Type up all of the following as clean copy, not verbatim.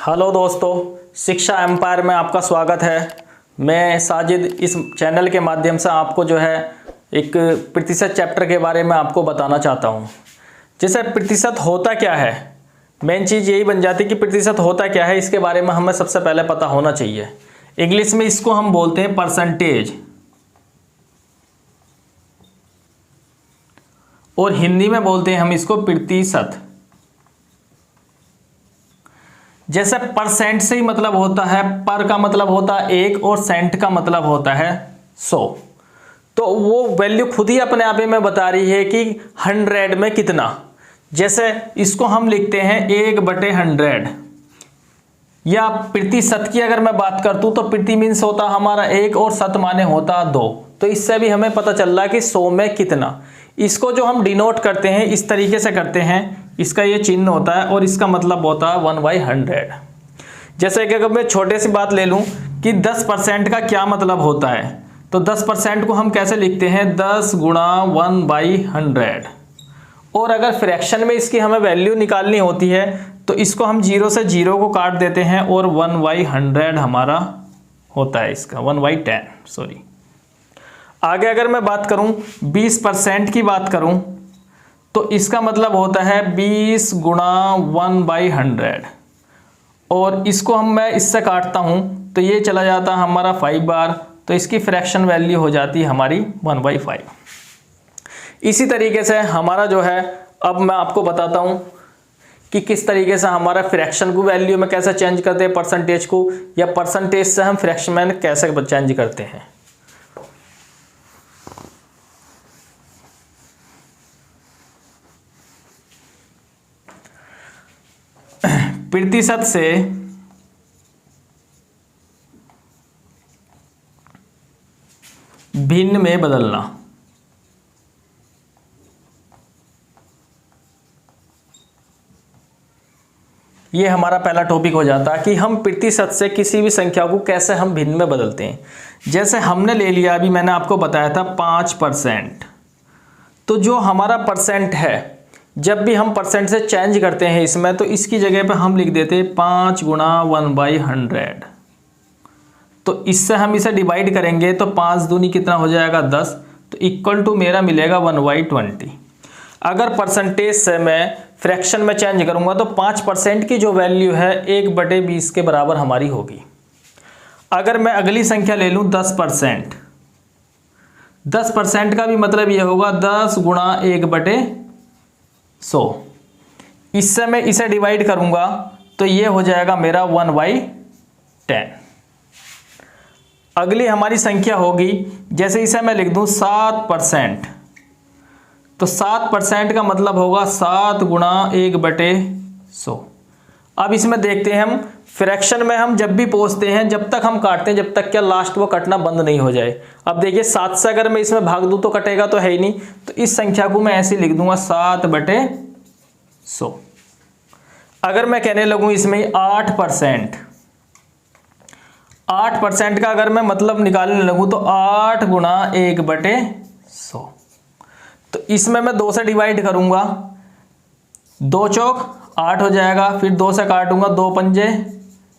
Hello दोस्तों, शिक्षा empire में आपका स्वागत है। मैं साजिद इस चैनल के माध्यम से आपको जो है एक प्रतिशत चैप्टर के बारे में आपको बताना चाहता हूँ। जैसे प्रतिशत होता क्या है, मेन चीज़ यही बन जाती है कि प्रतिशत होता क्या है, इसके बारे में हमें सबसे पहले पता होना चाहिए। इंग्लिश में इसको हम बोलते हैं परसेंटेज और हिंदी में बोलते हैं हम इसको प्रतिशत। जैसे परसेंट से ही मतलब होता है, पर का मतलब होता है एक और सेंट का मतलब होता है 100। तो वो वैल्यू खुद ही अपने आप में बता रही है कि 100 में कितना। जैसे इसको हम लिखते हैं 1/100 या प्रतिशत की अगर मैं बात करता हूं तो प्रति मीन्स होता हमारा 1 और शत माने होता 2। तो इससे भी हमें पता चल रहा है कि 100 में कितना। इसको जो हम डिनोट करते हैं इस तरीके से करते हैं, इसका ये चिन्ह होता है और इसका मतलब होता है 1/100। जैसे कि अगर मैं छोटे सी बात ले लूं कि 10% का क्या मतलब होता है, तो 10% को हम कैसे लिखते हैं, 10 गुणा 1/100। और अगर फ्रैक्शन में इसकी हमें वैल्यू निकालनी होती है तो इसको हम 0 से 0 को काट देते हैं और 1/100 हमारा होता है, इसका 1/10 सॉरी। आगे अगर मैं बात करूं 20% की बात करूं तो इसका मतलब होता है 20 गुणा 1/100 और इसको मैं इससे काटता हूं तो ये चला जाता है हमारा 5 बार, तो इसकी फ्रैक्शन वैल्यू हो जाती है हमारी 1/5। इसी तरीके से हमारा जो है, अब मैं आपको बताता हूं कि किस तरीके से हमारा फ्रैक्शन को वैल्यू में कैसे चेंज करते हैं परसेंटेज को, या परसेंटेज से हम फ्रैक्शन में कैसे चेंज करते हैं। प्रतिशत से भिन्न में बदलना। ये हमारा पहला टॉपिक हो जाता है कि हम प्रतिशत से किसी भी संख्या को कैसे हम भिन्न में बदलते हैं। जैसे हमने ले लिया, अभी मैंने आपको बताया था 5%। तो जो हमारा परसेंट है, जब भी हम परसेंट से चेंज करते हैं इसमें, तो इसकी जगह पे हम लिख देते हैं 5 गुणा 1/100। तो इससे हम इसे डिवाइड करेंगे तो 5 दूनी कितना हो जाएगा 10, तो इक्वल टू मेरा मिलेगा 1/20। अगर परसेंटेज से मैं फ्रैक्शन में चेंज करूंगा तो 5% की जो वैल्यू है 1/20 के बराबर हमारी होगी। अगर मैं अगली संख्या ले लूं 10%, 10% का भी मतलब यह होगा 10 गुणा 1/100। इससे मैं इसे डिवाइड करूंगा तो ये हो जाएगा मेरा 1/10। अगली हमारी संख्या होगी, जैसे इसे मैं लिख दूं 7%, तो 7% का मतलब होगा 7 गुणा 1/100। अब इसमें देखते हैं हम फ्रैक्शन में हम जब भी पहुंचते हैं, जब तक हम काटते हैं, जब तक क्या लास्ट वो कटना बंद नहीं हो जाए। अब देखिए 7 से अगर मैं इसमें भाग दूं तो कटेगा तो है ही नहीं, तो इस संख्या को मैं ऐसे लिख दूंगा 7/100। अगर मैं कहने लगूं इसमें 8%, 8% का अगर मैं मतलब निकालने लगूं तो 8 गुणा 1/100। तो इसमें मैं 2 से डिवाइड करूंगा, 2 चौक 8 हो जाएगा, फिर 2 से काटूंगा, 2 पंजे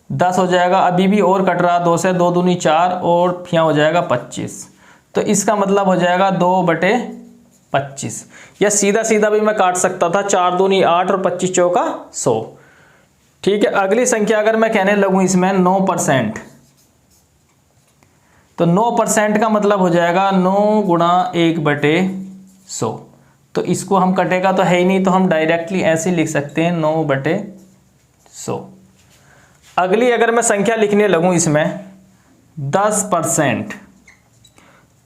10 हो जाएगा। अभी भी और कट रहा 2 से, 2 दूनी 4 और यहाँ हो जाएगा 25। तो इसका मतलब हो जाएगा 2/25। या सीधा सीधा भी मैं काट सकता था, 4 दूनी 8 और 25 चौका 100। ठीक है। अगली संख्या अगर मैं कहने लगूं इसमें 9%, तो 9% का मतलब हो जाएगा 9 गुणा 1/100। तो इसको हम कटेगा तो है ही नहीं, तो हम डायरेक्टली ऐसे लिख सकते हैं 9/100। अगली अगर मैं संख्या लिखने लगूं इसमें 10%,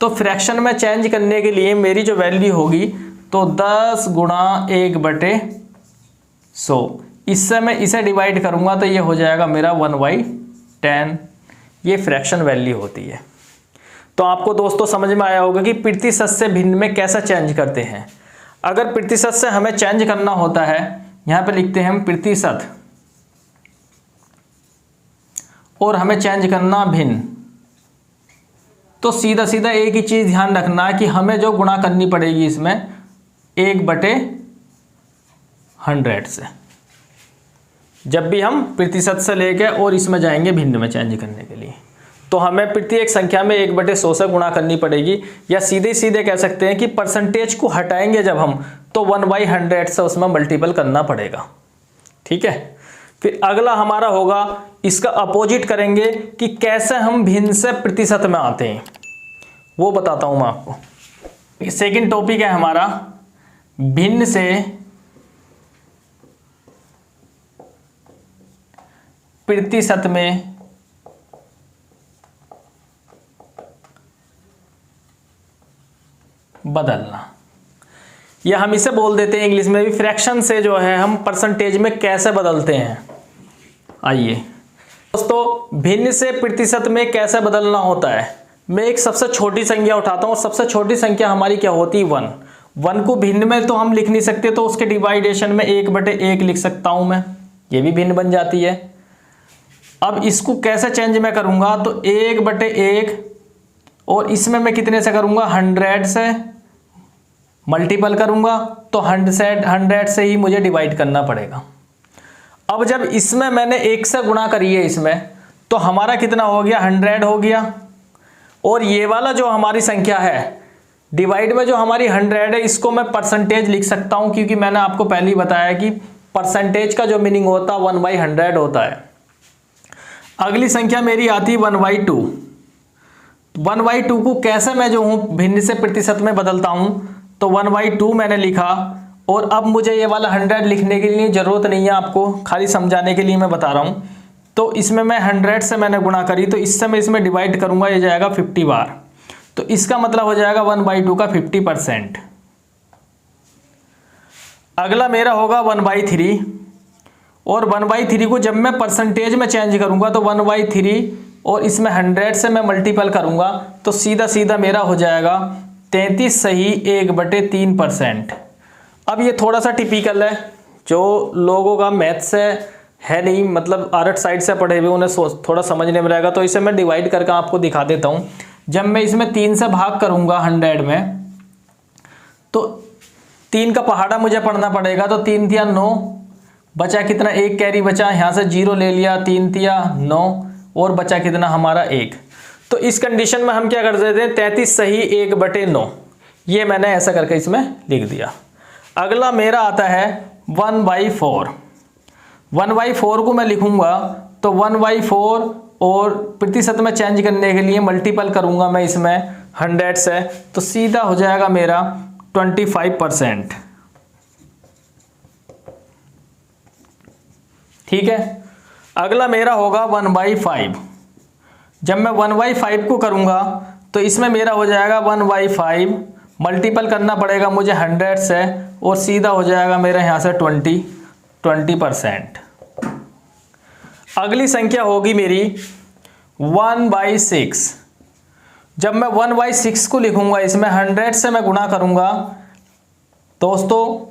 तो फ्रैक्शन में चेंज करने के लिए मेरी जो वैल्यू होगी तो 10 गुणा 1/100। इससे मैं इसे डिवाइड करूंगा तो ये हो जाएगा मेरा 1/10। ये फ्रैक्शन वैल्यू होती है। तो आपको दोस्तों समझ में आया होगा कि प्रतिशत से भिन्न में कैसे चेंज करते हैं। अगर प्रतिशत से हमें चेंज करना होता है, यहां पे लिखते हैं हम प्रतिशत, और हमें चेंज करना भिन्न, तो सीधा सीधा एक ही चीज ध्यान रखना है कि हमें जो गुणा करनी पड़ेगी इसमें 1/100 से। जब भी हम प्रतिशत से लेके और इसमें जाएंगे भिन्न में चेंज करने के लिए, तो हमें प्रत्येक संख्या में 1/100 से गुणा करनी पड़ेगी, या सीधे सीधे कह सकते हैं कि परसेंटेज को हटाएंगे जब हम, तो 1/100 से उसमें मल्टीपल करना पड़ेगा। ठीक है, फिर अगला हमारा होगा, इसका अपोजिट करेंगे कि कैसे हम भिन्न से प्रतिशत में आते हैं, वो बताता हूं मैं आपको। सेकंड टॉपिक है हमारा भिन्न से प्रतिशत में बदलना, या हम इसे बोल देते हैं इंग्लिश में भी फ्रैक्शन से जो है हम परसेंटेज में कैसे बदलते हैं। आइए दोस्तों, भिन्न से प्रतिशत में कैसे बदलना होता है। मैं एक सबसे छोटी संख्या उठाता हूँ, और सबसे छोटी संख्या हमारी क्या होती है, 1। 1 को भिन्न में तो हम लिख नहीं सकते, तो उसके डिवाइडेशन में 1/1 लिख सकता हूँ मैं, ये भी भिन्न बन जाती है। अब इसको कैसे चेंज मैं करूँगा, तो 1/1 और इसमें मैं कितने से करूँगा, 100 से मल्टीपल करूँगा, तो 100 से ही मुझे डिवाइड करना पड़ेगा। अब जब इसमें मैंने 1 से गुणा करी है इसमें, तो हमारा कितना हो गया, 100 हो गया। और ये वाला जो हमारी संख्या है डिवाइड में जो हमारी 100 है, इसको मैं परसेंटेज लिख सकता हूँ, क्योंकि मैंने आपको पहले ही बताया कि परसेंटेज का जो मीनिंग होता है 1/100 होता है। अगली संख्या मेरी आती है 1/2। 1/2 को कैसे मैं जो हूँ भिन्न से प्रतिशत में बदलता हूँ, तो 1/2 मैंने लिखा, और अब मुझे ये वाला 100 लिखने के लिए ज़रूरत नहीं है, आपको खाली समझाने के लिए मैं बता रहा हूँ। तो इसमें मैं 100 से मैंने गुणा करी, तो इससे मैं इसमें डिवाइड करूँगा, ये जाएगा 50 बार, तो इसका मतलब हो जाएगा 1/2 का 50%। अगला मेरा होगा 1/3, और 1/3 को जब मैं परसेंटेज में चेंज करूँगा, तो 1/3 और इसमें 100 से मैं मल्टीपल करूँगा, तो सीधा सीधा मेरा हो जाएगा 33 सही 1/3%। अब ये थोड़ा सा टिपिकल है, जो लोगों का मैथ्स है नहीं, मतलब आर्ट साइड से पढ़े हुए, उन्हें थोड़ा समझने में रहेगा, तो इसे मैं डिवाइड करके आपको दिखा देता हूँ। जब मैं इसमें 3 से भाग करूँगा 100 में, तो 3 का पहाड़ा मुझे पढ़ना पड़ेगा, तो 3 तिया 9, बचा कितना, 1 कैरी बचा, यहाँ से 0 ले लिया, 3 तिया 9, और बचा कितना हमारा 1। तो इस कंडीशन में हम क्या कर देते हैं, 33 सही 1/9, ये मैंने ऐसा करके इसमें लिख दिया। अगला मेरा आता है 1/4। 1/4 को मैं लिखूंगा, तो 1/4 और प्रतिशत में चेंज करने के लिए मल्टीपल करूंगा मैं इसमें 100 से, तो सीधा हो जाएगा मेरा 25%। ठीक है, अगला मेरा होगा 1/5। जब मैं 1/5 को करूंगा, तो इसमें मेरा हो जाएगा 1/5, मल्टीपल करना पड़ेगा मुझे 100 से, और सीधा हो जाएगा मेरा यहाँ से 20%। अगली संख्या होगी मेरी 1/6। जब मैं 1/6 को लिखूंगा, इसमें 100 से मैं गुणा करूंगा दोस्तों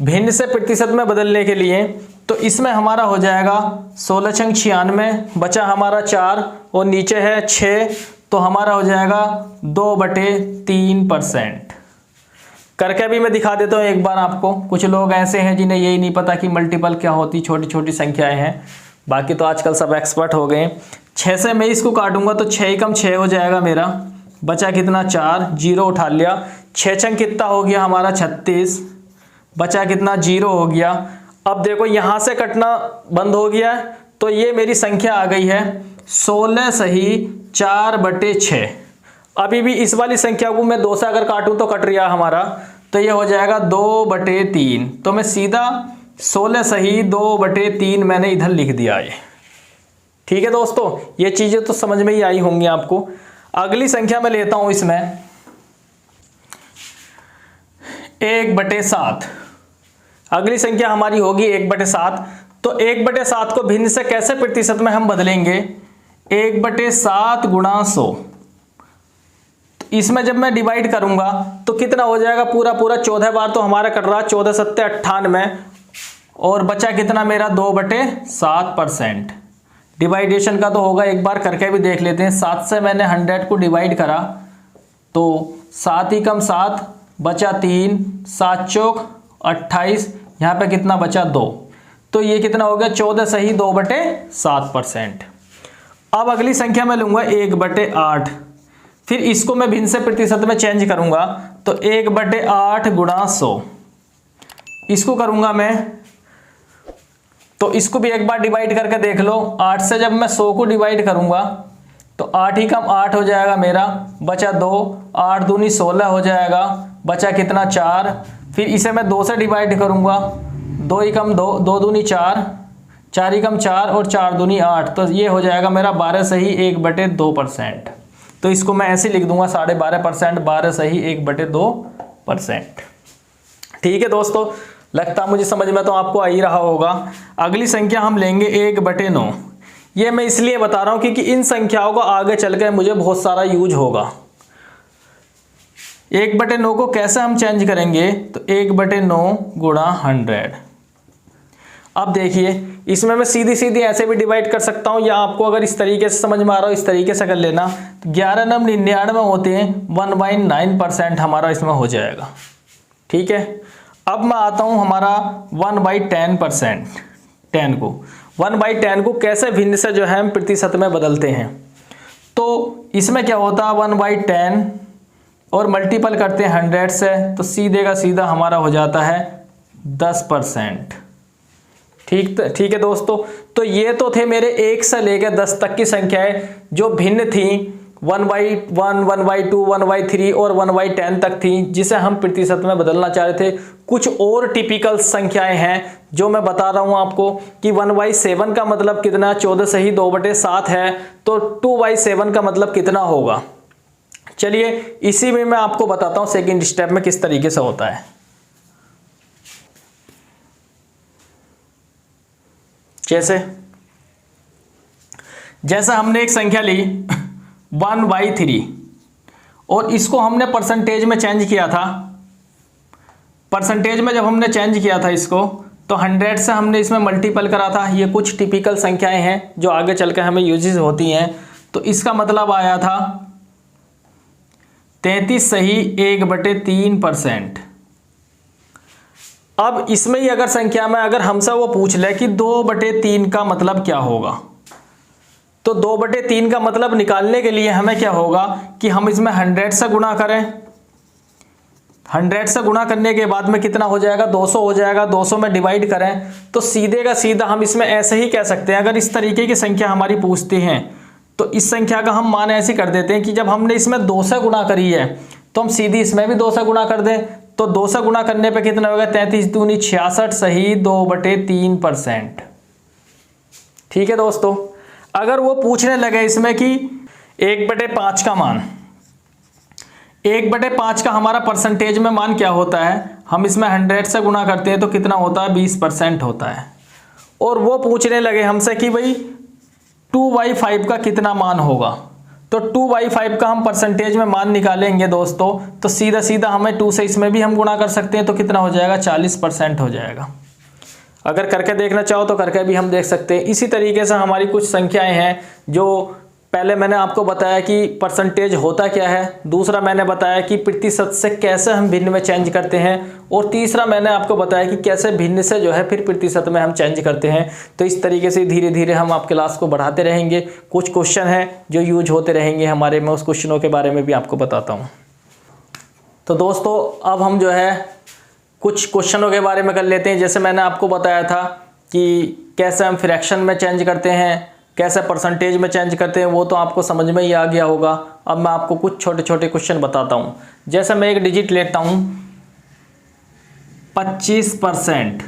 भिन्न से प्रतिशत में बदलने के लिए, तो इसमें हमारा हो जाएगा 16 96, बचा हमारा 4 और नीचे है 6, तो हमारा हो जाएगा 2/3%। करके भी मैं दिखा देता हूँ एक बार आपको। कुछ लोग ऐसे हैं जिन्हें यही नहीं पता कि मल्टीपल क्या होती, छोटी छोटी संख्याएं हैं, बाकी तो आजकल सब एक्सपर्ट हो गए। 6 से मैं इसको काटूंगा, तो 6 कम 6 हो जाएगा मेरा, बचा कितना 4, 0 उठा लिया, 6 छंग कितना हो गया हमारा 36, बचा कितना 0 हो गया। अब देखो यहाँ से कटना बंद हो गया, तो ये मेरी संख्या आ गई है 16 सही 4/6। अभी भी इस वाली संख्या को मैं 2 से अगर काटूं तो कट रहा हमारा, तो ये हो जाएगा 2/3। तो मैं सीधा 16 सही 2/3 मैंने इधर लिख दिया है। ठीक है दोस्तों, ये चीजें तो समझ में ही आई होंगी आपको। अगली संख्या मैं लेता हूं इसमें 1/7। अगली संख्या हमारी होगी 1/7। तो 1/7 को भिन्न से कैसे प्रतिशत में हम बदलेंगे, 1/7 गुणा 100। इसमें जब मैं डिवाइड करूंगा तो कितना हो जाएगा, पूरा पूरा 14 बार तो हमारा कट रहा, 14 7 98, और बचा कितना मेरा 2/7%। डिवाइडेशन का तो होगा, एक बार करके भी देख लेते हैं। 7 से मैंने 100 को डिवाइड करा, तो 7 ही कम 7, बचा 3, 7 चौक 28, यहाँ पे कितना बचा 2। तो ये कितना हो गया 14 सही 2/7%। अब अगली संख्या मैं लूंगा 1/8, फिर इसको मैं भिन्न से प्रतिशत में चेंज करूंगा तो 1/8 गुणा 100, इसको करूंगा मैं तो इसको भी एक बार डिवाइड करके देख लो। 8 से जब मैं 100 को डिवाइड करूंगा तो 8 ही कम 8 हो जाएगा मेरा, बचा 2, 8 दूनी 16 हो जाएगा, बचा कितना 4। फिर इसे मैं 2 से डिवाइड करूंगा, 2 ही कम 2, 2 दूनी 4, 4 ही कम 4 और 4 दूनी 8, तो ये हो जाएगा मेरा 12 सही 1/2%। तो इसको मैं ऐसे लिख दूंगा 12.5%, 12 सही 1/2%। ठीक है दोस्तों, लगता मुझे समझ में तो आपको आ ही रहा होगा। अगली संख्या हम लेंगे 1/9। ये मैं इसलिए बता रहा हूं क्योंकि इन संख्याओं का आगे चलकर मुझे बहुत सारा यूज होगा। 1/9 को कैसे हम चेंज करेंगे तो 1/9 गुणा 100। अब देखिए इसमें मैं सीधी सीधी ऐसे भी डिवाइड कर सकता हूं, या आपको अगर इस तरीके से समझ में आ रहा हो इस तरीके से कर लेना। 11 नम 99 होते हैं, 1/9% हमारा इसमें हो जाएगा। ठीक है, अब मैं आता हूं हमारा 1/10%। 10 को 1/10 को कैसे भिन्न से जो है हम प्रतिशत में बदलते हैं। तो इसमें क्या होता है 1/10 और मल्टीपल करते हैं 100 से, तो सीधे का सीधा हमारा हो जाता है 10%। ठीक है दोस्तों, तो ये तो थे मेरे 1 से लेकर 10 तक की संख्याएं जो भिन्न थी, 1/1, 1/2, 1/3 और 1/10 तक थी, जिसे हम प्रतिशत में बदलना चाह रहे थे। कुछ और टिपिकल संख्याएं हैं जो मैं बता रहा हूं आपको कि 1/7 का मतलब कितना, 14 सही 2/7 है, तो 2/7 का मतलब कितना होगा। चलिए इसी में मैं आपको बताता हूं सेकंड स्टेप में किस तरीके से होता है। जैसे हमने एक संख्या ली 1/3 और इसको हमने परसेंटेज में चेंज किया था। परसेंटेज में जब हमने चेंज किया था इसको, तो 100 से हमने इसमें मल्टीपल करा था। ये कुछ टिपिकल संख्याएं हैं जो आगे चलकर हमें यूजेस होती हैं। तो इसका मतलब आया था 33 सही 1/3%। अब इसमें ही अगर संख्या में अगर हमसे वो पूछ ले कि 2/3 का मतलब क्या होगा, तो 2/3 का मतलब निकालने के लिए हमें क्या होगा कि हम इसमें 100 से गुणा करें। 100 से गुणा करने के बाद में कितना हो जाएगा 200 हो जाएगा, 200 में डिवाइड करें तो सीधे का सीधा हम इसमें ऐसे ही कह सकते हैं। अगर इस तरीके की संख्या हमारी पूछती हैं तो इस संख्या का हम मान ऐसे कर देते हैं कि जब हमने इसमें 2 से गुणा करी है तो हम सीधी इसमें भी 2 से गुणा कर दें। तो 2 से गुणा करने पे कितना होगा 33 दूनी 66 सही 2/3%। ठीक है दोस्तों, अगर वो पूछने लगे इसमें कि 1/5 का मान, 1/5 का हमारा परसेंटेज में मान क्या होता है, हम इसमें 100 से गुणा करते हैं तो कितना होता है 20% होता है। और वो पूछने लगे हमसे कि भाई 2/5 का कितना मान होगा, तो 2/5 का हम परसेंटेज में मान निकालेंगे दोस्तों, तो सीधा सीधा हमें 2 से इसमें भी हम गुणा कर सकते हैं तो कितना हो जाएगा 40% हो जाएगा। अगर करके देखना चाहो तो करके भी हम देख सकते हैं। इसी तरीके से हमारी कुछ संख्याएं हैं जो पहले मैंने आपको बताया कि परसेंटेज होता क्या है, दूसरा मैंने बताया कि प्रतिशत से कैसे हम भिन्न में चेंज करते हैं, और तीसरा मैंने आपको बताया कि कैसे भिन्न से जो है फिर प्रतिशत में हम चेंज करते हैं। तो इस तरीके से धीरे धीरे हम आप क्लास को बढ़ाते रहेंगे। कुछ क्वेश्चन हैं जो यूज होते रहेंगे हमारे में, उस क्वेश्चनों के बारे में भी आपको बताता हूँ। तो दोस्तों अब हम जो है कुछ क्वेश्चनों के बारे में कर लेते हैं। जैसे मैंने आपको बताया था कि कैसे हम फ्रैक्शन में चेंज करते हैं, कैसे परसेंटेज में चेंज करते हैं, वो तो आपको समझ में ही आ गया होगा। अब मैं आपको कुछ छोटे छोटे क्वेश्चन बताता हूँ। जैसे मैं एक डिजिट लेता हूँ 25%,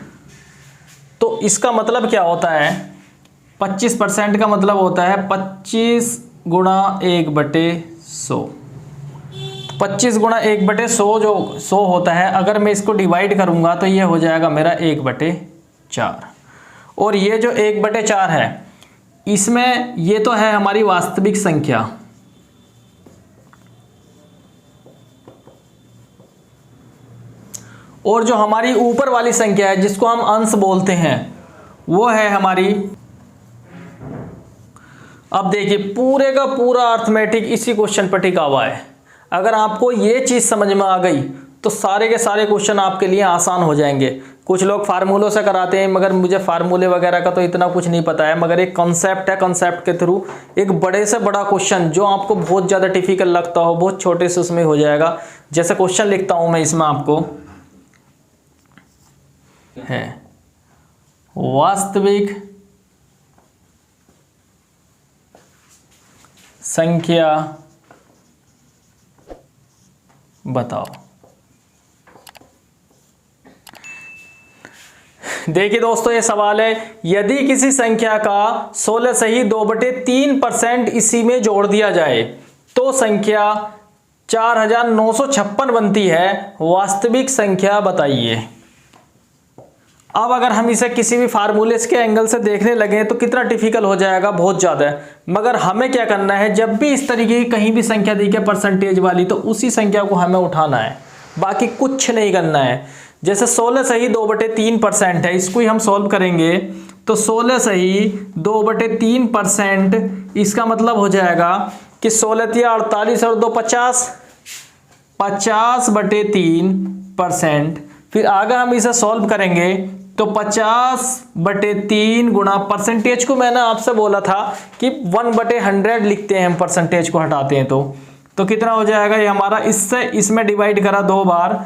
तो इसका मतलब क्या होता है, 25% का मतलब होता है 25 गुणा 1/100। 25 गुणा 1/100 जो 100 होता है, अगर मैं इसको डिवाइड करूंगा तो ये हो जाएगा मेरा 1/4। और ये जो 1/4 है इसमें ये तो है हमारी वास्तविक संख्या, और जो हमारी ऊपर वाली संख्या है जिसको हम अंश बोलते हैं वो है हमारी। अब देखिए पूरे का पूरा अर्थमेटिक इसी क्वेश्चन पर टिका हुआ है। अगर आपको ये चीज समझ में आ गई तो सारे के सारे क्वेश्चन आपके लिए आसान हो जाएंगे। कुछ लोग फार्मूलों से कराते हैं, मगर मुझे फार्मूले वगैरह का तो इतना कुछ नहीं पता है, मगर एक कॉन्सेप्ट है, कॉन्सेप्ट के थ्रू एक बड़े से बड़ा क्वेश्चन जो आपको बहुत ज़्यादा डिफिकल्ट लगता हो, बहुत छोटे से उसमें हो जाएगा। जैसे क्वेश्चन लिखता हूँ मैं इसमें आपको है, वास्तविक संख्या बताओ। देखिए दोस्तों, ये सवाल है, यदि किसी संख्या का 16 सही 2/3% इसी में जोड़ दिया जाए तो संख्या 4956 बनती है, वास्तविक संख्या बताइए। अब अगर हम इसे किसी भी फार्मूले के एंगल से देखने लगे तो कितना डिफिकल्ट हो जाएगा, बहुत ज़्यादा है। मगर हमें क्या करना है, जब भी इस तरीके की कहीं भी संख्या दी है परसेंटेज वाली, तो उसी संख्या को हमें उठाना है, बाकी कुछ नहीं करना है। जैसे 16 सही 2/3% है, इसको ही हम सॉल्व करेंगे तो 16 सही 2/3%, इसका मतलब हो जाएगा कि 16 × 48 और 2 50, 50/3%। फिर आगे हम इसे सॉल्व करेंगे तो 50/3 गुणा परसेंटेज को मैंने आपसे बोला था कि 1/100 लिखते हैं हम, परसेंटेज को हटाते हैं तो कितना हो जाएगा, ये हमारा इससे इसमें डिवाइड करा 2 बार,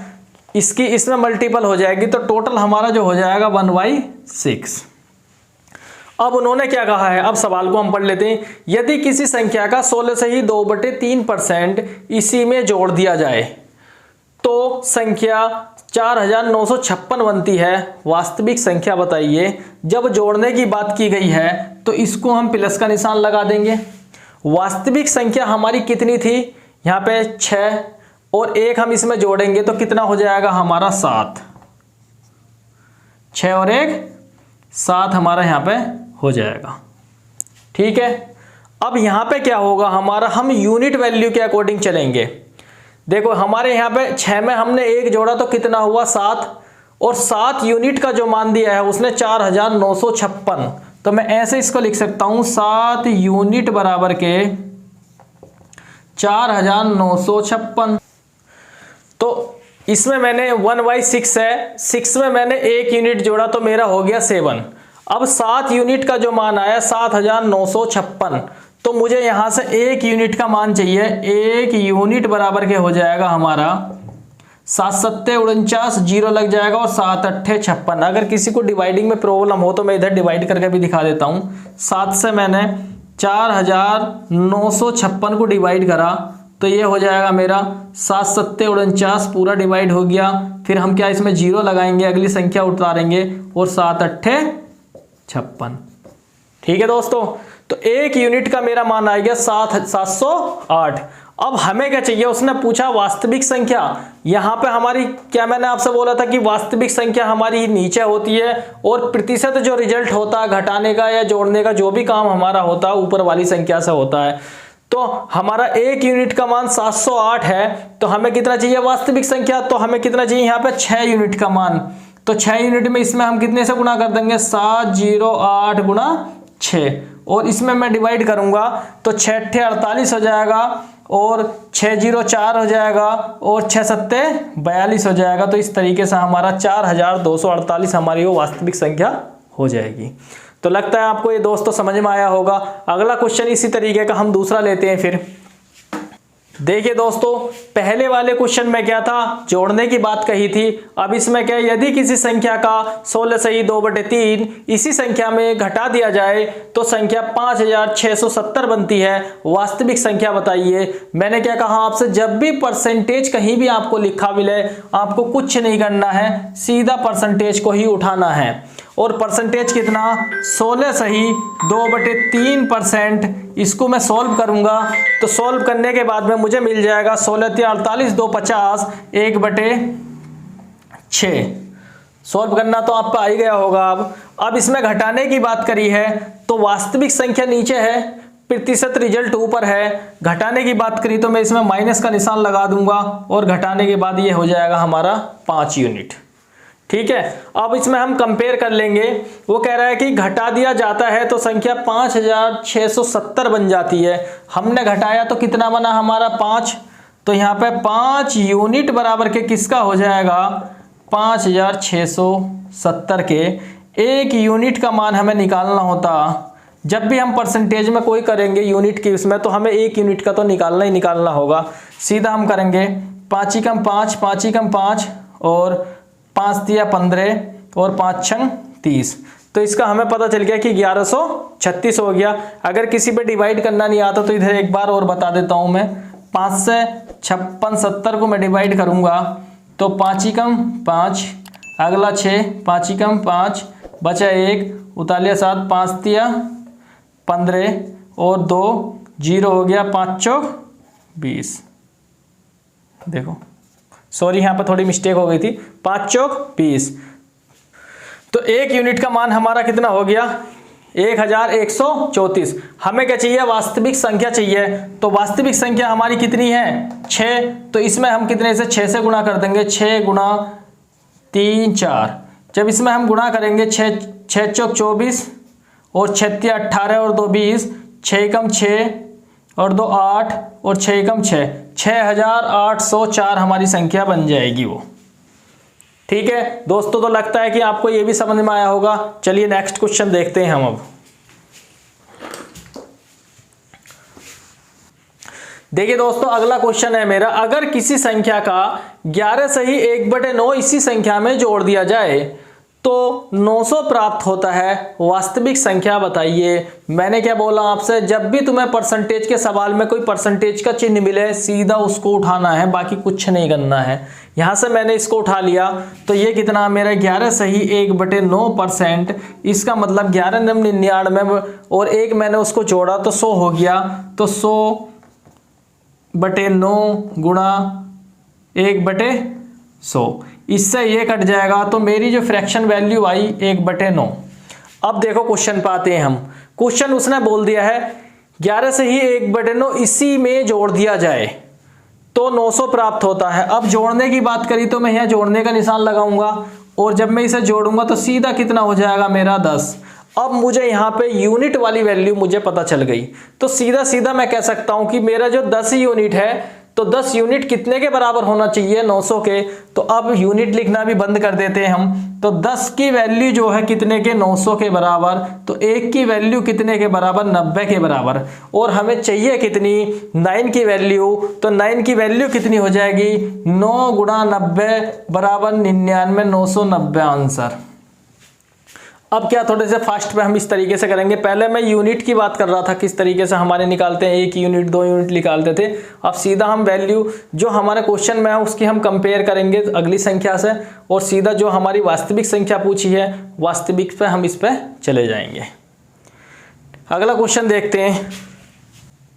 इसकी इसमें मल्टीपल हो जाएगी, तो टोटल हमारा जो हो जाएगा 1/6। अब उन्होंने क्या कहा है, अब सवाल को हम पढ़ लेते हैं। यदि किसी संख्या का 16 सही 2/3% इसी में जोड़ दिया जाए तो संख्या 4956 बनती है, वास्तविक संख्या बताइए। जब जोड़ने की बात की गई है तो इसको हम प्लस का निशान लगा देंगे। वास्तविक संख्या हमारी कितनी थी, यहाँ पे 6 और 1 हम इसमें जोड़ेंगे तो कितना हो जाएगा हमारा 7। 6 और 1 7 हमारा यहाँ पे हो जाएगा। ठीक है, अब यहाँ पे क्या होगा हमारा, हम यूनिट वैल्यू के अकॉर्डिंग चलेंगे। देखो हमारे यहाँ पे 6 में हमने 1 जोड़ा तो कितना हुआ 7, और 7 यूनिट का जो मान दिया है उसने 4956, तो मैं ऐसे इसको लिख सकता हूँ 7 यूनिट बराबर के 4956। तो इसमें मैंने 1/6 है, 6 में मैंने 1 यूनिट जोड़ा तो मेरा हो गया 7। अब 7 यूनिट का जो मान आया 7956, तो मुझे यहां से 1 यूनिट का मान चाहिए। 1 यूनिट बराबर के हो जाएगा हमारा 7 7 49, 0 लग जाएगा और 7 8 56। अगर किसी को डिवाइडिंग में प्रॉब्लम हो तो मैं इधर डिवाइड करके भी दिखा देता हूं। 7 से मैंने 4956 को डिवाइड करा तो ये हो जाएगा मेरा 7 7 49, पूरा डिवाइड हो गया। फिर हम क्या इसमें 0 लगाएंगे, अगली संख्या उतारेंगे और 7 8 56। ठीक है दोस्तों, तो 1 यूनिट का मेरा मान आ गया 708। अब हमें क्या चाहिए, उसने पूछा वास्तविक संख्या। यहाँ पे हमारी क्या, मैंने आपसे बोला था कि वास्तविक संख्या हमारी नीचे होती है और प्रतिशत जो रिजल्ट होता है घटाने का या जोड़ने का जो भी काम हमारा होता है ऊपर वाली संख्या से होता है। तो हमारा 1 यूनिट का मान 708 है, तो हमें कितना चाहिए वास्तविक संख्या, तो हमें कितना चाहिए यहाँ पे 6 यूनिट का मान। तो 6 यूनिट में इसमें हम कितने से गुणा कर देंगे, 708 गुणा 6, और इसमें मैं डिवाइड करूंगा तो 6 8 48 हो जाएगा और 6 0 4 हो जाएगा और 6 7 42 हो जाएगा। तो इस तरीके से हमारा 4248 हमारी वो वास्तविक संख्या हो जाएगी। तो लगता है आपको ये दोस्तों समझ में आया होगा। अगला क्वेश्चन इसी तरीके का हम दूसरा लेते हैं। फिर देखिए दोस्तों, पहले वाले क्वेश्चन में क्या था, जोड़ने की बात कही थी। अब इसमें क्या, यदि किसी संख्या का 16 सही 2/3 इसी संख्या में घटा दिया जाए तो संख्या 5670 बनती है, वास्तविक संख्या बताइए। मैंने क्या कहा आपसे, जब भी परसेंटेज कहीं भी आपको लिखा मिले आपको कुछ नहीं करना है, सीधा परसेंटेज को ही उठाना है। और परसेंटेज कितना, 16 सही 2/3%। इसको मैं सॉल्व करूंगा तो सॉल्व करने के बाद में मुझे मिल जाएगा 16 × 48 2 50 1/6। सॉल्व करना तो आपका आ ही गया होगा। अब इसमें घटाने की बात करी है तो वास्तविक संख्या नीचे है, प्रतिशत रिजल्ट ऊपर है। घटाने की बात करी तो मैं इसमें माइनस का निशान लगा दूंगा और घटाने के बाद ये हो जाएगा हमारा 5 यूनिट। ठीक है, अब इसमें हम कंपेयर कर लेंगे। वो कह रहा है कि घटा दिया जाता है तो संख्या 5670 बन जाती है। हमने घटाया तो कितना बना हमारा 5, तो यहाँ पे 5 यूनिट बराबर के किसका हो जाएगा, 5670 के एक यूनिट का मान हमें निकालना होता। जब भी हम परसेंटेज में कोई करेंगे यूनिट की उसमें, तो हमें एक यूनिट का तो निकालना ही निकालना होगा। सीधा हम करेंगे 5 × 5, 5 × 5 और 5 × 15 और 5 × 30। तो इसका हमें पता चल गया कि 1136 हो गया। अगर किसी पे डिवाइड करना नहीं आता तो इधर एक बार और बता देता हूं मैं। 5 से 56 70 को मैं डिवाइड करूंगा तो 5 × 5, अगला 6, 5 × 5 बचा 1, उतालिया 7, 5 × 15 और 2 0 हो गया, 5 × 20। देखो सॉरी यहाँ पर थोड़ी मिस्टेक हो गई थी, 5 × 20। तो एक यूनिट का मान हमारा कितना हो गया 1134। हमें क्या चाहिए, वास्तविक संख्या चाहिए। तो वास्तविक संख्या हमारी कितनी है 6। तो इसमें हम कितने से 6 से गुणा कर देंगे, 6 × 3 4। जब इसमें हम गुणा करेंगे 6 6 × 24 और 6 × 18 और 2 20, 6 × 6 और 2 8 और 6 × 6 6804 हमारी संख्या बन जाएगी वो। ठीक है दोस्तों, तो लगता है कि आपको ये भी समझ में आया होगा। चलिए नेक्स्ट क्वेश्चन देखते हैं हम अब। देखिए दोस्तों, अगला क्वेश्चन है मेरा, अगर किसी संख्या का 11 सही 1/9 इसी संख्या में जोड़ दिया जाए तो 900 प्राप्त होता है, वास्तविक संख्या बताइए। मैंने क्या बोला आपसे, जब भी तुम्हें परसेंटेज के सवाल में कोई परसेंटेज का चिन्ह मिले सीधा उसको उठाना है, बाकी कुछ नहीं करना है। यहां से मैंने इसको उठा लिया तो ये कितना मेरा 11 सही 1/9%। इसका मतलब 11×99 और 1 मैंने उसको जोड़ा तो 100 हो गया। तो 100/9 गुणा 1/100, इससे ये कट जाएगा। तो मेरी जो फ्रैक्शन वैल्यू आई 1/9। अब देखो क्वेश्चन पे आते हैं हम। क्वेश्चन उसने बोल दिया है 11 से ही 1/9 इसी में जोड़ दिया जाए तो 900 प्राप्त होता है। अब जोड़ने की बात करी तो मैं यहाँ जोड़ने का निशान लगाऊंगा और जब मैं इसे जोड़ूंगा तो सीधा कितना हो जाएगा मेरा 10। अब मुझे यहाँ पे यूनिट वाली वैल्यू मुझे पता चल गई, तो सीधा सीधा मैं कह सकता हूं कि मेरा जो 10 यूनिट है तो 10 यूनिट कितने के बराबर होना चाहिए 900 के। तो अब यूनिट लिखना भी बंद कर देते हैं हम। तो 10 की वैल्यू जो है कितने के 900 के बराबर, तो 1 की वैल्यू कितने के बराबर 90 के बराबर। और हमें चाहिए कितनी 9 की वैल्यू, तो 9 की वैल्यू कितनी हो जाएगी 9 × 90 बराबर 99, 990 आंसर। अब क्या थोड़े से फास्ट में हम इस तरीके से करेंगे। पहले मैं यूनिट की बात कर रहा था किस तरीके से हमारे निकालते हैं, 1 यूनिट 2 यूनिट निकालते थे। अब सीधा हम वैल्यू जो हमारे क्वेश्चन में है उसकी हम कंपेयर करेंगे अगली संख्या से, और सीधा जो हमारी वास्तविक संख्या पूछी है वास्तविक पे हम इस पे चले जाएंगे। अगला क्वेश्चन देखते हैं।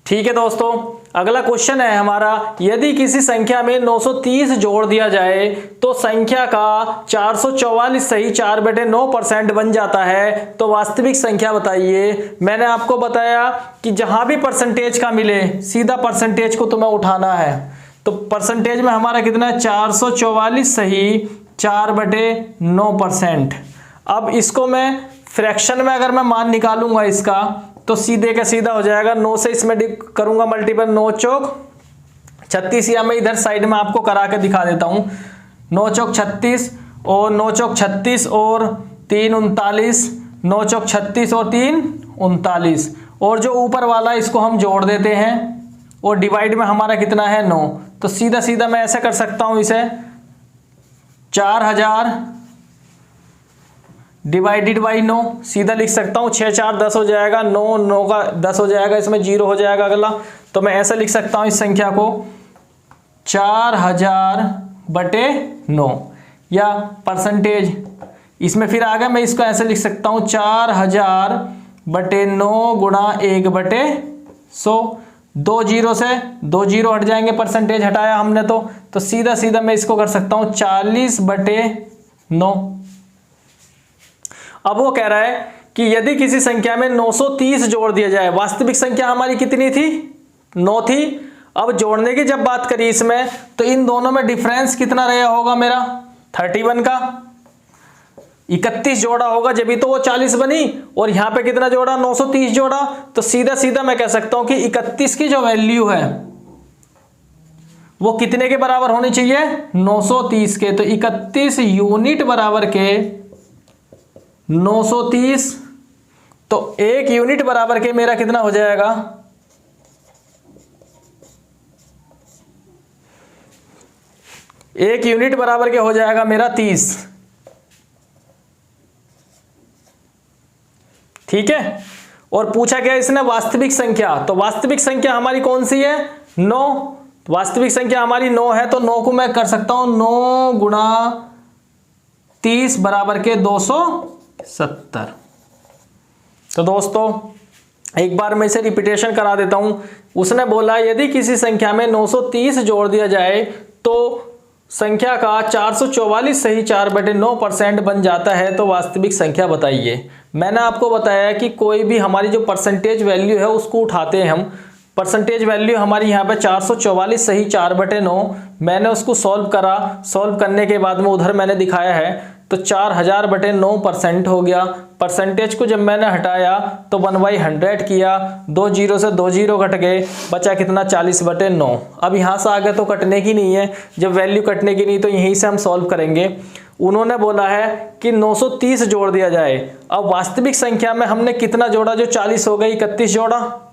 ठीक है दोस्तों, अगला क्वेश्चन है हमारा, यदि किसी संख्या में 930 जोड़ दिया जाए तो संख्या का 444 सही 4/9% बन जाता है, तो वास्तविक संख्या बताइए। मैंने आपको बताया कि जहां भी परसेंटेज का मिले सीधा परसेंटेज को तुम्हें उठाना है। तो परसेंटेज में हमारा कितना है 444 सही 4/9%। अब इसको मैं फ्रैक्शन में अगर मैं मान निकालूंगा इसका तो सीधे का सीधा हो जाएगा 9 से इसमें करूंगा मल्टीपल, 9 चौक 36, या मैं इधर साइड में आपको करा के दिखा देता हूं। 9 चौक 36 और 9 चौक 36 और 3 39, 9 चौक 36 और 3 39, और जो ऊपर वाला इसको हम जोड़ देते हैं और डिवाइड में हमारा कितना है 9। तो सीधा सीधा मैं ऐसा कर सकता हूं इसे 4000 डिवाइडेड बाई 9, सीधा लिख सकता हूं 6 4 10 हो जाएगा, 9 9 का 10 हो जाएगा, इसमें 0 हो जाएगा अगला। तो मैं ऐसा लिख सकता हूं इस संख्या को 4000/9, या परसेंटेज इसमें फिर आ गया, मैं इसको ऐसे लिख सकता हूं 4000/9 गुणा 1/100। 2 0 से 2 0 हट जाएंगे, परसेंटेज हटाया हमने तो सीधा सीधा मैं इसको कर सकता हूं 40/9। अब वो कह रहा है कि यदि किसी संख्या में 930 जोड़ दिया जाए, वास्तविक संख्या हमारी कितनी थी 9 थी। अब जोड़ने की जब बात करी इसमें तो इन दोनों में डिफरेंस कितना रहा होगा मेरा 31 का, 31 जोड़ा होगा जब भी तो वो 40 बनी, और यहां पे कितना जोड़ा 930 जोड़ा। तो सीधा सीधा मैं कह सकता हूं कि 31 की जो वैल्यू है वो कितने के बराबर होनी चाहिए? 930 के। तो 31 यूनिट बराबर के 930, तो 1 यूनिट बराबर के मेरा कितना हो जाएगा? 1 यूनिट बराबर के हो जाएगा मेरा 30। ठीक है। और पूछा गया इसने वास्तविक संख्या, तो वास्तविक संख्या हमारी कौन सी है? 9। वास्तविक संख्या हमारी 9 है, तो 9 को मैं कर सकता हूं 9 गुणा 30 बराबर के 270। तो दोस्तों एक बार मैं इसे रिपीटेशन करा देता हूं। उसने बोला यदि किसी संख्या में 930 जोड़ दिया जाए तो संख्या का 444 सही 4/9% बन जाता है, तो वास्तविक संख्या बताइए। मैंने आपको बताया कि कोई भी हमारी जो परसेंटेज वैल्यू है उसको उठाते हैं हम। परसेंटेज वैल्यू हमारी यहाँ पे 444 सही 4/9, मैंने उसको सॉल्व करा। सॉल्व करने के बाद में उधर मैंने दिखाया है, तो 4000/9% हो गया। परसेंटेज को जब मैंने हटाया तो 1/100 किया, 2 जीरो से 2 जीरो कट गए, बचा कितना? 40/9। अब यहाँ से आगे तो कटने की नहीं है, जब वैल्यू कटने की नहीं तो यहीं से हम सॉल्व करेंगे। उन्होंने बोला है कि 930 जोड़ दिया जाए। अब वास्तविक संख्या में हमने कितना जोड़ा? जो 40 हो गई, 31 जोड़ा।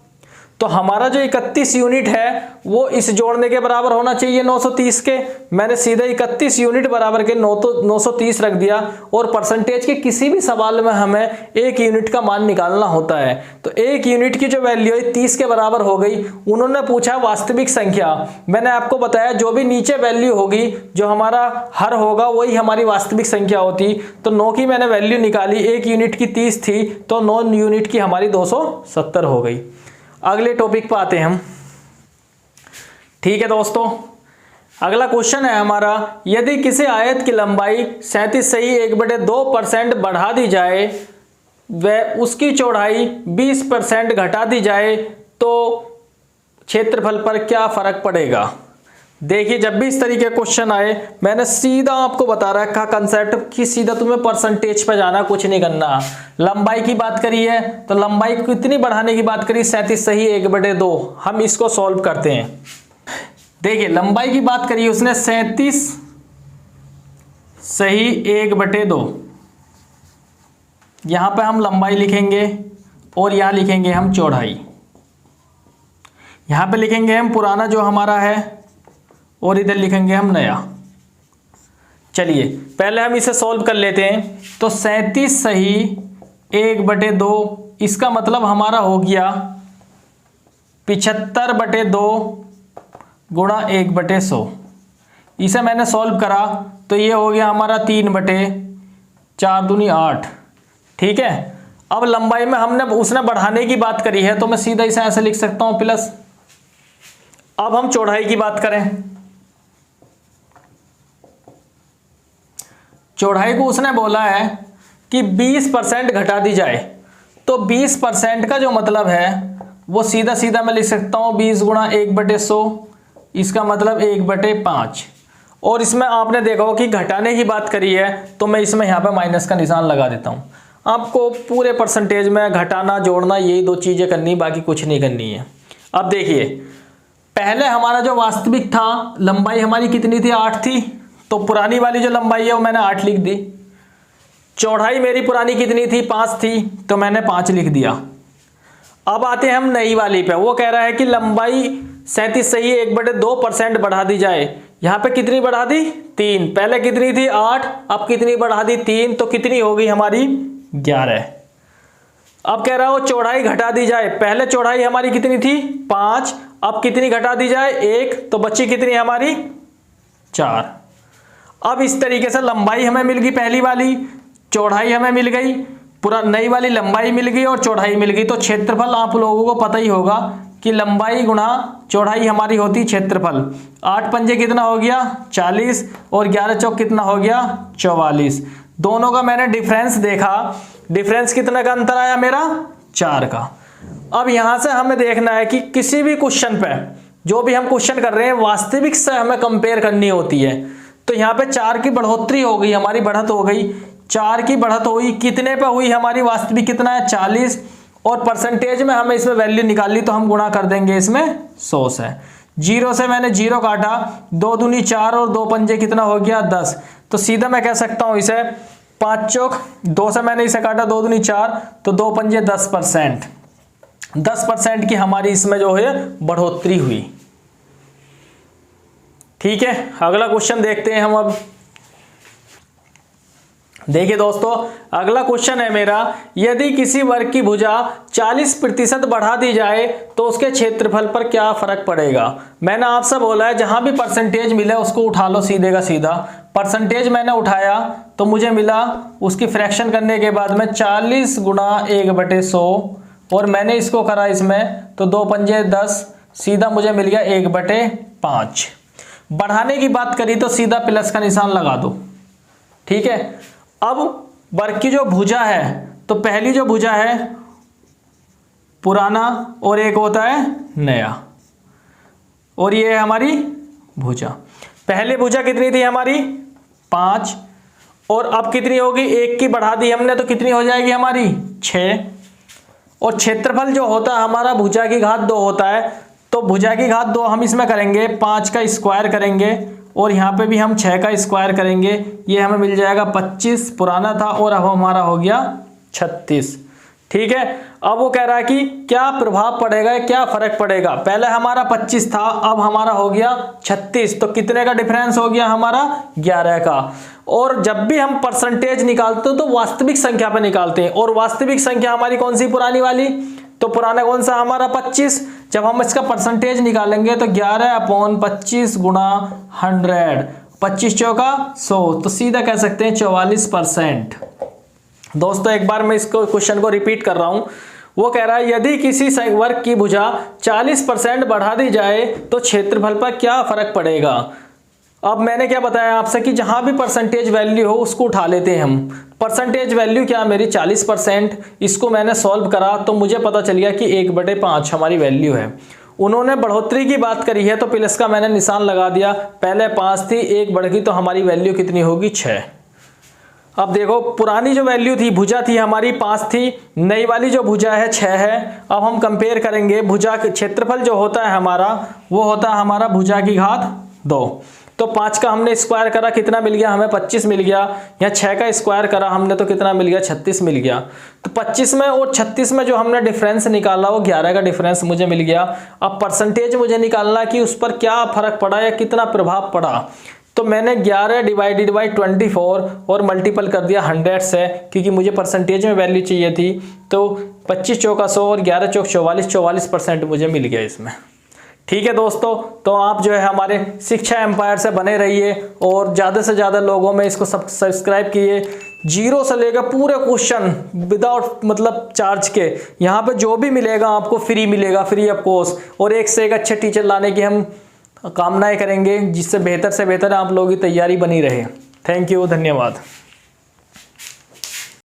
तो हमारा जो 31 यूनिट है वो इस जोड़ने के बराबर होना चाहिए 930 के। मैंने सीधे 31 यूनिट बराबर के 930 रख दिया। और परसेंटेज के किसी भी सवाल में हमें 1 यूनिट का मान निकालना होता है, तो 1 यूनिट की जो वैल्यू है 30 के बराबर हो गई। उन्होंने पूछा वास्तविक संख्या, मैंने आपको बताया जो भी नीचे वैल्यू होगी, जो हमारा हर होगा वही हमारी वास्तविक संख्या होती। तो 9 की मैंने वैल्यू निकाली, 1 यूनिट की 30 थी, तो 9 यूनिट की हमारी 270 हो गई। अगले टॉपिक पर आते हैं हम। ठीक है दोस्तों, अगला क्वेश्चन है हमारा, यदि किसी आयत की लंबाई 37 सही 1/2% बढ़ा दी जाए व उसकी चौड़ाई 20% घटा दी जाए तो क्षेत्रफल पर क्या फर्क पड़ेगा? देखिए जब भी इस तरीके क्वेश्चन आए, मैंने सीधा आपको बता रखा कंसेप्ट कि सीधा तुम्हें परसेंटेज पे जाना, कुछ नहीं करना। लंबाई की बात करी है तो लंबाई कितनी बढ़ाने की बात करी? 37 सही 1/2। हम इसको सॉल्व करते हैं। देखिए लंबाई की बात करी उसने 37 सही 1/2। यहां पे हम लंबाई लिखेंगे और यहां लिखेंगे हम चौड़ाई। यहां पे लिखेंगे हम पुराना जो हमारा है और इधर लिखेंगे हम नया। चलिए पहले हम इसे सॉल्व कर लेते हैं। तो 37 सही 1/2, इसका मतलब हमारा हो गया 75/2 गुणा 1/100। इसे मैंने सॉल्व करा तो ये हो गया हमारा 3/4 दूनी 8। ठीक है। अब लंबाई में हमने उसने बढ़ाने की बात करी है तो मैं सीधा इसे ऐसे लिख सकता हूं प्लस। अब हम चौड़ाई की बात करें, चौड़ाई को उसने बोला है कि 20% घटा दी जाए। तो 20% का जो मतलब है वो सीधा सीधा मैं लिख सकता हूं 20 गुणा 1/100, इसका मतलब 1/5। और इसमें आपने देखा हो कि घटाने की बात करी है तो मैं इसमें यहाँ पे माइनस का निशान लगा देता हूँ। आपको पूरे परसेंटेज में घटाना जोड़ना यही 2 चीज़ें करनी, बाकी कुछ नहीं करनी है। अब देखिए पहले हमारा जो वास्तविक था लंबाई हमारी कितनी थी? 8 थी। तो पुरानी वाली जो लंबाई है वो मैंने 8 लिख दी। चौड़ाई मेरी पुरानी कितनी थी? 5 थी, तो मैंने 5 लिख दिया। अब आते हैं हम नई वाली पे। वो कह रहा है कि लंबाई 37 सही 1/2% बढ़ा दी जाए। यहाँ पे कितनी बढ़ा दी? 3। पहले कितनी थी? 8। अब कितनी बढ़ा दी? 3। तो कितनी हो गई हमारी? 11। अब कह रहा हो चौड़ाई घटा दी जाए। पहले चौड़ाई हमारी कितनी थी? 5। अब कितनी घटा दी जाए? 1। तो बची कितनी हमारी? 4। अब इस तरीके से लंबाई हमें मिल गई पहली वाली, चौड़ाई हमें मिल गई, पूरा नई वाली लंबाई मिल गई और चौड़ाई मिल गई। तो क्षेत्रफल आप लोगों को पता ही होगा कि लंबाई गुणा चौड़ाई हमारी होती क्षेत्रफल। 8 पंजे कितना हो गया? 40 और 11 चौक कितना हो गया? 44। दोनों का मैंने डिफरेंस देखा, डिफरेंस कितने का अंतर आया मेरा? 4 का। अब यहां से हमें देखना है कि किसी भी क्वेश्चन पे जो भी हम क्वेश्चन कर रहे हैं वास्तविक से हमें कंपेयर करनी होती है। तो यहाँ पे 4 की बढ़ोतरी हो गई, हमारी बढ़त हो गई। 4 की बढ़त हुई, कितने पे हुई हमारी? वास्तविक कितना है? 40। और परसेंटेज में हमें इसमें वैल्यू निकालनी तो हम गुणा कर देंगे इसमें 100 से। जीरो से मैंने जीरो काटा, 2 दूनी 4 और 2 पंजे कितना हो गया 10। तो सीधा मैं कह सकता हूं इसे 5 चौक 2 से मैंने इसे काटा, 2 दूनी 4 तो 2 पंजे 10%। 10% की हमारी इसमें जो है बढ़ोतरी हुई। ठीक है, अगला क्वेश्चन देखते हैं हम अब। देखिए दोस्तों, अगला क्वेश्चन है मेरा, यदि किसी वर्ग की भुजा 40% बढ़ा दी जाए तो उसके क्षेत्रफल पर क्या फर्क पड़ेगा। मैंने आपसे बोला है जहां भी परसेंटेज मिले उसको उठा लो सीधे का सीधा। परसेंटेज मैंने उठाया तो मुझे मिला, उसकी फ्रैक्शन करने के बाद में 40 गुणा 1/100 और मैंने इसको करा इसमें तो 2 पंजे 10, सीधा मुझे मिल गया 1/5। बढ़ाने की बात करी तो सीधा प्लस का निशान लगा दो। ठीक है, अब वर्ग की जो भुजा है तो पहली जो भुजा है पुराना और एक होता है नया, और ये है हमारी भुजा। पहले भुजा कितनी थी हमारी 5 और अब कितनी होगी, 1 की बढ़ा दी हमने तो कितनी हो जाएगी हमारी 6। और क्षेत्रफल जो होता है हमारा भुजा की घात 2 होता है, तो भुजा की घात 2 हम इसमें करेंगे 5 का स्क्वायर करेंगे और यहाँ पे भी हम 6 का स्क्वायर करेंगे, ये हमें मिल जाएगा 25 पुराना था और अब हमारा हो गया 36। ठीक है, अब वो कह रहा है कि क्या प्रभाव पड़ेगा, क्या फर्क पड़ेगा। पहले हमारा 25 था, अब हमारा हो गया 36, तो कितने का डिफरेंस हो गया हमारा 11 का। और जब भी हम परसेंटेज निकालते हैं तो वास्तविक संख्या पे निकालते हैं, और वास्तविक संख्या हमारी कौन सी पुरानी वाली, तो पुराना कौन सा हमारा 25। जब हम इसका परसेंटेज निकालेंगे तो 11/25 गुणा 100, 25 चौका 100, तो सीधा कह सकते हैं 44%। दोस्तों एक बार मैं इसको क्वेश्चन को रिपीट कर रहा हूं। वो कह रहा है यदि किसी वर्ग की भुजा 40% बढ़ा दी जाए तो क्षेत्रफल पर क्या फर्क पड़ेगा। अब मैंने क्या बताया आपसे कि जहां भी परसेंटेज वैल्यू हो उसको उठा लेते हैं हम। परसेंटेज वैल्यू क्या मेरी 40%, इसको मैंने सॉल्व करा तो मुझे पता चल गया कि 1/5 हमारी वैल्यू है। उन्होंने बढ़ोतरी की बात करी है तो प्लस का मैंने निशान लगा दिया। पहले 5 थी, 1 बढ़ गई तो हमारी वैल्यू कितनी होगी 6। अब देखो पुरानी जो वैल्यू थी भुजा थी हमारी 5 थी, नई वाली जो भुजा है 6 है। अब हम कंपेयर करेंगे, भुजा के क्षेत्रफल जो होता है हमारा वो होता है हमारा भुजा की घात 2। तो 5 का हमने स्क्वायर करा कितना मिल गया हमें 25 मिल गया, या 6 का स्क्वायर करा हमने तो कितना मिल गया 36 मिल गया। तो 25 में और 36 में जो हमने डिफरेंस निकाला वो 11 का डिफरेंस मुझे मिल गया। अब परसेंटेज मुझे निकालना कि उस पर क्या फर्क पड़ा या कितना प्रभाव पड़ा, तो मैंने 11 डिवाइडेड बाई 24 और मल्टीपल कर दिया 100 से, क्योंकि मुझे परसेंटेज में वैल्यू चाहिए थी। तो 25 चौका 100 और 11 चौक 44% मुझे मिल गया इसमें। ठीक है दोस्तों, तो आप जो है हमारे शिक्षा एम्पायर से बने रहिए और ज़्यादा से ज़्यादा लोगों में इसको सब्सक्राइब कीजिए। जीरो से लेकर पूरे क्वेश्चन विदाउट मतलब चार्ज के यहाँ पे जो भी मिलेगा आपको फ्री मिलेगा, फ्री ऑफ कॉस्ट। और एक से एक अच्छे टीचर लाने की हम कामनाएं करेंगे जिससे बेहतर से बेहतर आप लोगों की तैयारी बनी रहे। थैंक यू, धन्यवाद।